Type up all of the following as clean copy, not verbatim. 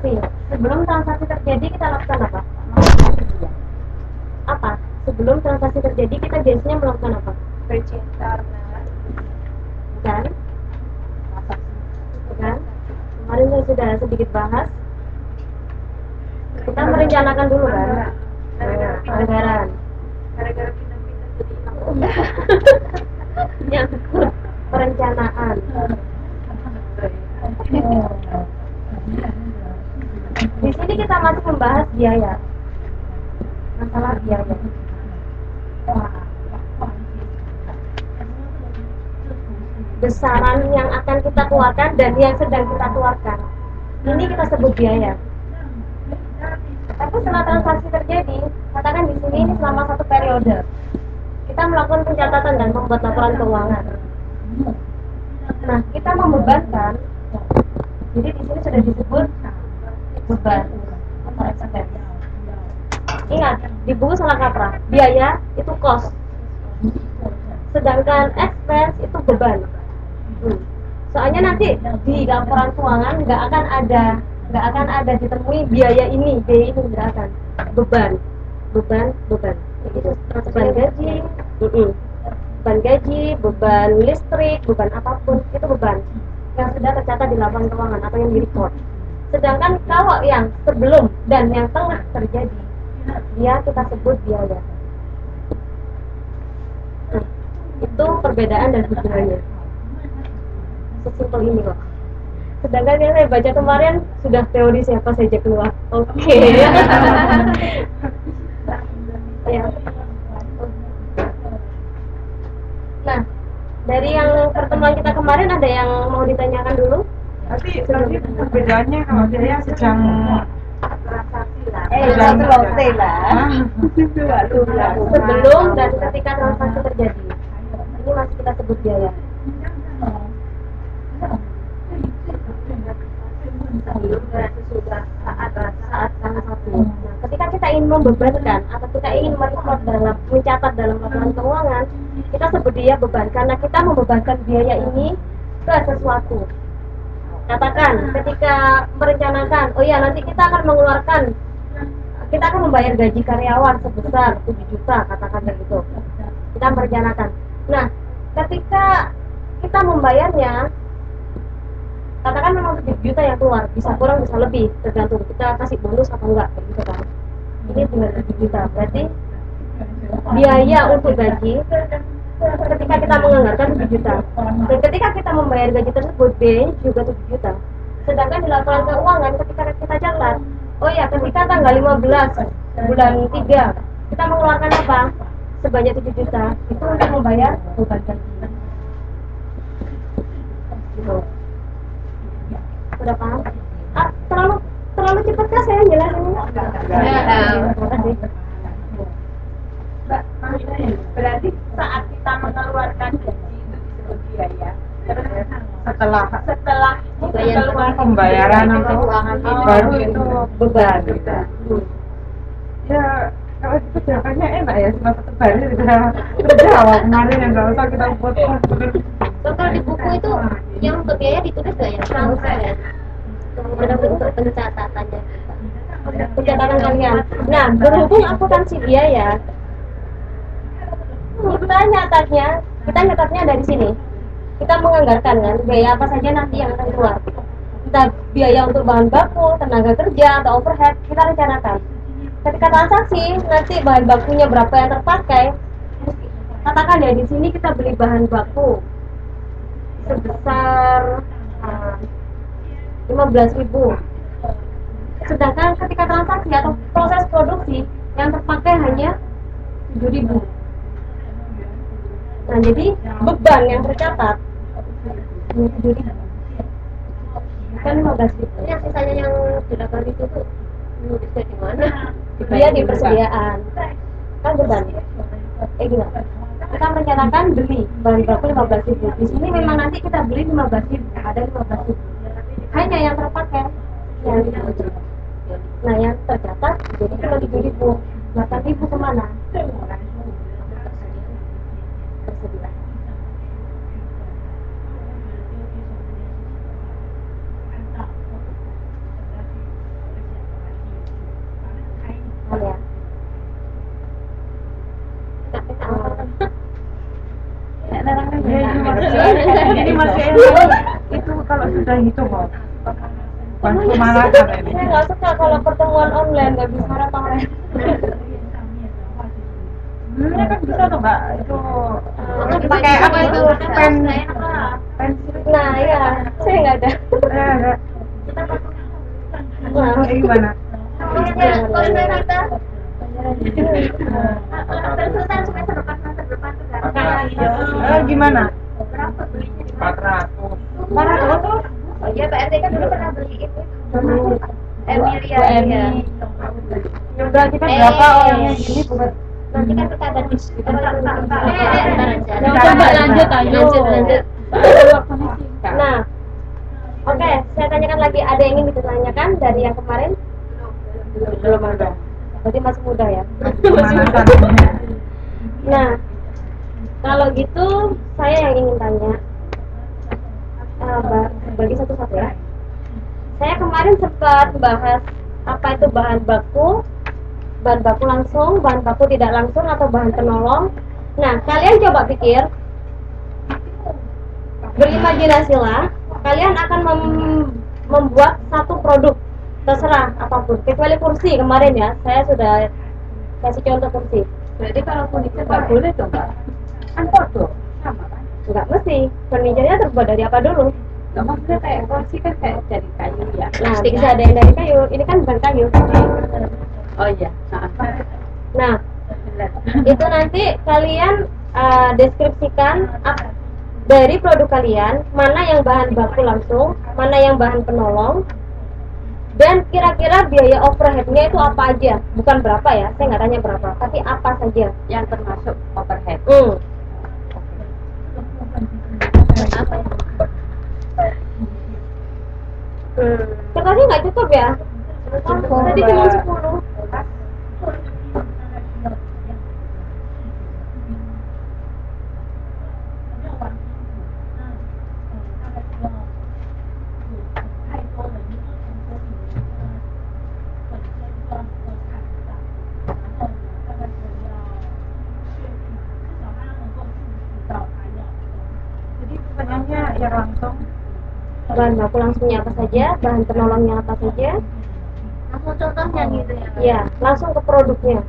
Tapi sebelum transaksi terjadi kita lakukan apa? Apa? Sebelum transaksi terjadi kita biasanya melakukan apa? Bercinta. Kan? Kan? Kemarin saya sudah sedikit bahas. Kita merencanakan dulu kan? Anggaran. Gara-gara pindah-pindah jadi Nyangkut perencanaan. Di sini kita masih membahas biaya. Masalah biaya. Besaran yang akan kita keluarkan dan yang sedang kita keluarkan. Ini kita sebut biaya. Tapi setelah transaksi terjadi, katakan di sini ini selama satu periode, kita melakukan pencatatan dan membuat laporan keuangan. Nah, kita membebankan. Jadi di sini sudah disebut beban atau expense. Ingat, di buku salah kaprah. Biaya itu cost, sedangkan expense itu beban. Soalnya nanti di laporan keuangan nggak akan ada ditemui biaya ini, biaya ini nggak akan. Beban. Itu beban gaji, beban gaji, beban listrik, beban apapun itu beban yang sudah tercatat di laporan keuangan atau yang di report. Sedangkan kalau yang sebelum dan yang tengah terjadi, dia kita sebut biaya. Nah, itu perbedaan dan hubungannya. Sesimpel ini kok. Sedangkan yang saya baca kemarin sudah teori siapa saja keluar. Oke. Ya. Nah, dari yang pertemuan kita kemarin ada yang mau ditanyakan dulu? Tapi perbedaannya kalau biaya sedang transaksi lah. selesai lah. Sebelum dan ketika transaksi terjadi. Ini masih kita sebut biaya. Sebelum dan sesudah saat transaksi. Nah, ketika kita ingin membebankan atau kita ingin mencatat dalam laporan keuangan, kita sebut dia beban karena kita membebankan biaya ini ke sesuatu. Katakan ketika merencanakan, oh ya nanti kita akan membayar gaji karyawan sebesar 7 juta, katakan begitu. Kita merencanakan. Nah, ketika kita membayarnya, katakan memang 7 juta yang keluar, bisa kurang bisa lebih, tergantung kita kasih bonus atau enggak, kayak gitu kan. Ini tinggal 7 juta, berarti biaya untuk gaji ketika kita menganggarkan 7 juta dan ketika kita membayar gaji tersebut biayanya juga 7 juta. Sedangkan di laporan keuangan ketika kita catat, oh ya ketika tanggal 15 bulan 3 kita mengeluarkan apa? Sebanyak 7 juta, itu untuk membayar beban gaji. Gitu. Sudah paham? Terlalu cepat kah saya jelasinnya? Terima kasih. Berarti saat kita mengeluarkan gaji itu disebut biaya. Terus Setelah keluar pembayaran atau baru itu beban. Ya kalau itu jawabannya enak ya, cuma terbaru sudah terjawab kemarin yang nggak usah kita buat. Kalau di buku itu yang untuk biaya ditulis nggak ya? Transfer. Kemudian bentuk pencatatannya. Pencatatan kalian. Nah, berhubung akuntansi biaya, kita nyatatnya dari sini. Kita menganggarkan kan biaya apa saja nanti yang akan keluar. Kita biaya untuk bahan baku, tenaga kerja atau overhead kita rencanakan. Ketika transaksi nanti bahan bakunya berapa yang terpakai. Katakan ya di sini kita beli bahan baku sebesar 15.000. Sedangkan ketika transaksi atau proses produksi yang terpakai hanya 7.000. Nah, jadi beban yang tercatat 7.000. Kan 15.000. Yang sisanya yang 8.000 itu nulisnya di mana? Dia di persediaan. Kan beban. Gimana? Kita merencanakan beli bahan baku 15.000. Di sini memang nanti kita beli 15.000, ada 15.000. Hanya yang terpakai yang 7.000. Nah, yang tercatat jadi cuma 7.000. 8.000 kemana? Persediaan. Ini masih enak. Itu kalau sudah itu kok. Bukan pemanasan ini. Saya nggak suka kalau pertemuan online nggak bisa orang. Sebenarnya kan bisa tuh mbak, itu pakai apa itu pen. Nah ya, saya nggak ada. Ada. Nah, Gimana? konser kita. Gimana? 400. Oh iya, Pak RT kan dulu pernah beli itu. Emilia. Emi. Ya udah kita berapa orangnya gini bukan? Nanti kan kita ada diskusi. Coba lanjut ayo. Lanjut. Nah, oke, saya tanyakan lagi. Ada yang ingin ditanyakan dari yang kemarin? Belum ada. Berarti masih muda ya. Pemanasan. Nah, kalau gitu saya yang ingin tanya. Bagi satu-satu ya. Saya kemarin sempat bahas apa itu bahan baku langsung, bahan baku tidak langsung atau bahan penolong. Nah, kalian coba pikir, berimajinasilah, kalian akan membuat satu produk, terserah apapun, kecuali kursi kemarin ya, saya sudah kasih contoh kursi. Berarti kalau furniture nggak boleh dong, Mbak? Kan foto, sama kan? Nggak mesti, furniture-nya terbuat dari apa dulu? Nggak maksudnya kayak kursi kan kayak dari kayu ya. Nah, bisa ada yang dari kayu, ini kan bukan kayu. Oh iya. Nah, itu nanti kalian deskripsikan dari produk kalian mana yang bahan baku langsung, mana yang bahan penolong, dan kira-kira biaya overheadnya itu apa aja. Bukan berapa ya, saya nggak tanya berapa, tapi apa saja Yang termasuk overhead. Kertasnya nggak cukup ya? Tadi cuma 10. Jadi pertanyaannya yang langsung. Bahan baku langsungnya apa saja, bahan penolongnya apa saja. Langsung contohnya gitu ya. Ya, langsung ke produknya.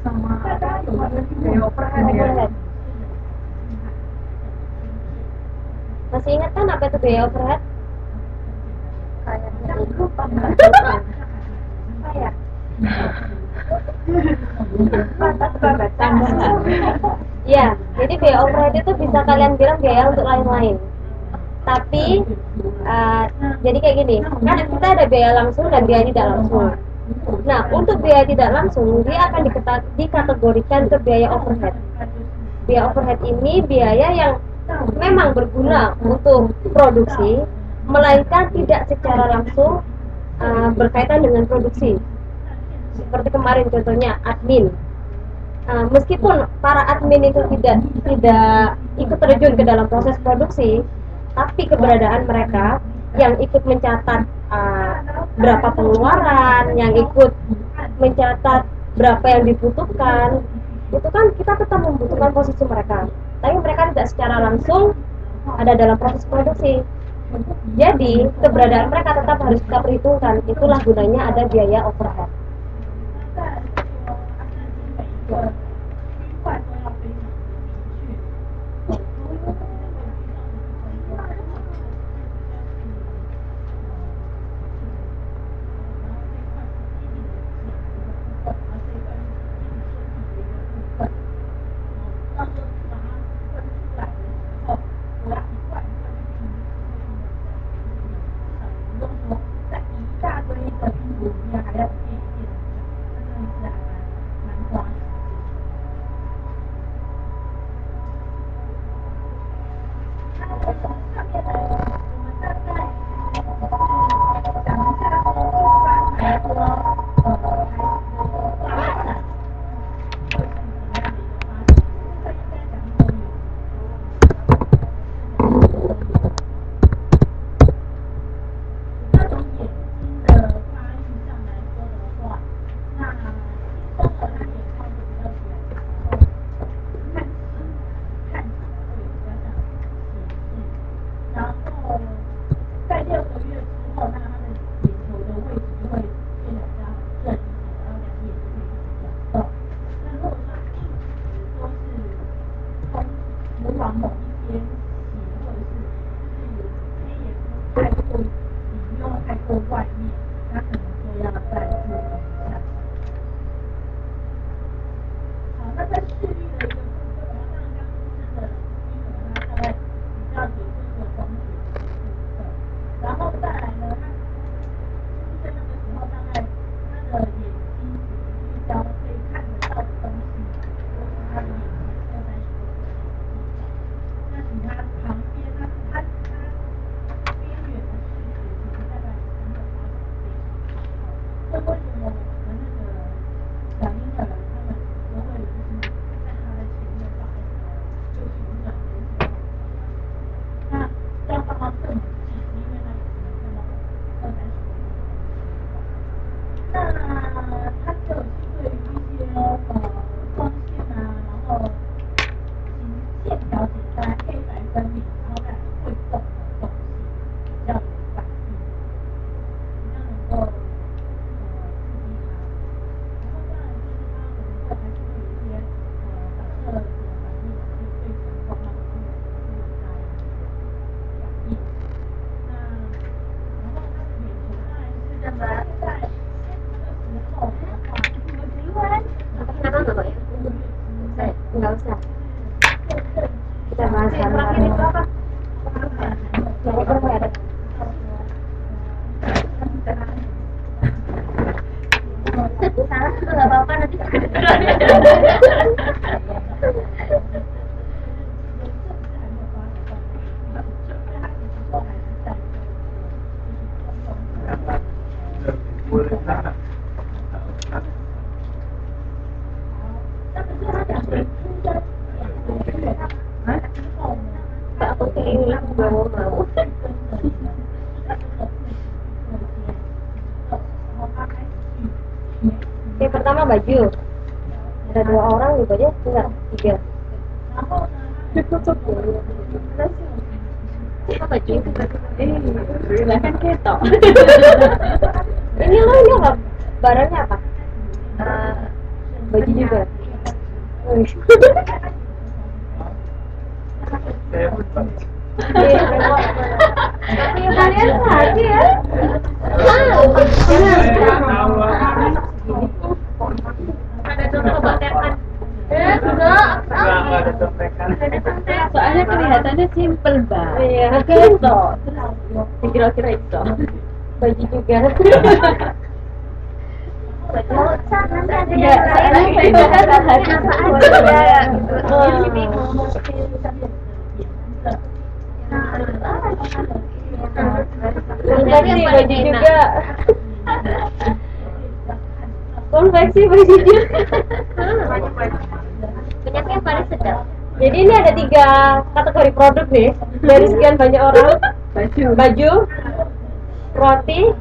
Sama biaya overhead ya. Masih ingat kan apa itu biaya overhead? Ya, jadi biaya overhead itu bisa kalian bilang biaya untuk lain-lain. Tapi jadi kayak gini, kan kita ada biaya langsung dan biaya tidak langsung. Nah, untuk biaya tidak langsung dia akan dikategorikan ke biaya overhead. Biaya overhead ini biaya yang memang berguna untuk produksi, melainkan tidak secara langsung berkaitan dengan produksi. Seperti kemarin contohnya admin. Meskipun para admin itu tidak ikut terjun ke dalam proses produksi, tapi keberadaan mereka yang ikut mencatat berapa pengeluaran, yang ikut mencatat berapa yang dibutuhkan, itu kan kita tetap membutuhkan posisi mereka. Tapi mereka tidak secara langsung ada dalam proses produksi. Jadi keberadaan mereka tetap harus kita perhitungkan. Itulah gunanya ada biaya overhead. 那再来是说，它甚至每一个区块都要非常的明确，所以我们在位置上的部分说，这个是然后这一块是基地的一个部分，然后这一块是基地设计的一个部分，到时候把它分出来的时候，我要一块一块去定义会用的不用说在一大堆的拼图里面还要一件一件的讲，那真的是还蛮花时间的。那上面呢，我们大概只是讲一下说，一般来说，孩子的一个发展会是怎么样的一个发展？部分应该讲都有，那种眼睛的发育上来说的话，那轻松的他眼眶就比较小，然后看起来会比较像斜视，然后在6个月之后，那他的眼球的位置就会变得比较正一点，然后两眼就可以开始转动。那如果说一直都是从只往某一边斜，或者是就是黑眼珠太过里面又太过外面，那可能就要再注意一下。好，那在视力的一个部分的话，当然刚出生的婴儿他大概比较有这个光学的一个部分，然后再来呢，他出生那个时候大概他的眼睛只能聚焦可以看得到的东西，就是他的眼前2-3十公分的地方，那其他旁边他边缘的视觉其实大概只能够发展非常好。所以为什么我们的那个小婴儿他们都会就是在他的前面放那个就旋转的一些那要放到这么近，因为他只能看到2-30公分的地方。那它就是对于一些光线啊，然后线条简单、黑白分明，然后再来会动的东西比较有反应，比较能够刺激它。然后当然就是它可能会还是会有一些反射的反应，就是对强光啊或者是对它的一个反应。那然后它的眼球当然是现在这个时候的话，Enggak usah. Kita bahas yang terakhir itu apa? Yang overhead. Salah juga nggak apa-apa nanti. Aku keinginan juga mau. Yang pertama baju. Ada 2 orang gitu aja, enggak 3. Apa baju itu? Silakan ketok. Ini apa? Barangnya apa? Baju juga. Tapi kalian sehari ya? Ada contoh batekan. Enggak ada contekan. Soalnya kelihatannya simpel, Mbak. Iya. Ketok. Kira-kira itu. Baju juga. Konveksi baju juga. Konveksi bajunya. Banyaknya paling sedap. Jadi ini ada 3 kategori produk nih dari sekian banyak orang. Baju, roti,